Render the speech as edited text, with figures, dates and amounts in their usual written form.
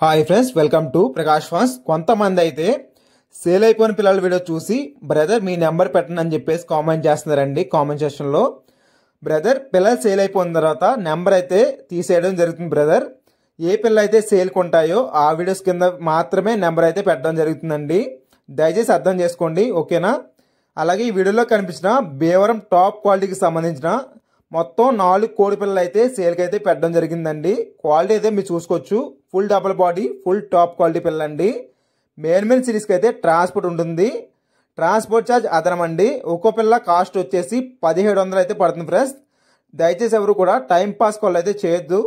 Hi friends, welcome to Prakash fans. కొంతమంది అయితే sale అయిపోయిన పిల్లల వీడియో చూసి బ్రదర్ మీ నెంబర్ పెట్టండి అని చెప్పేసి కామెంట్ చేస్తున్నారండి కామెంట్ సెక్షన్లో. బ్రదర్ పిల్లలు సేల్ అయిపోయిన తర్వాత నెంబర్ అయితే తీసేయడం జరుగుతుంది. బ్రదర్ ఏ పిల్లలు అయితే సేల్కి ఉంటాయో ఆ వీడియోస్ కింద మాత్రమే నెంబర్ అయితే పెట్టడం జరుగుతుందండి. దయచేసి అర్థం చేసుకోండి, ఓకేనా? అలాగే ఈ వీడియోలో కనిపించిన భీమవరం టాప్ క్వాలిటీకి సంబంధించిన మొత్తం 4 కోడి పిల్లలు అయితే సేల్కి అయితే పెట్టడం జరిగిందండి. క్వాలిటీ అయితే మీరు చూసుకోవచ్చు. Full double body, full top quality పిల్లలండి. మెయిన్ సిరీస్కి అయితే ట్రాన్స్పోర్ట్ ఉంటుంది. ట్రాన్స్పోర్ట్ ఛార్జ్ అదనం అండి. ఒక్కో పిల్ల కాస్ట్ వచ్చేసి 1700 అయితే పడుతుంది ఫ్రెండ్స్. దయచేసి ఎవరు కూడా టైం పాస్ కాల్ అయితే చేయొద్దు.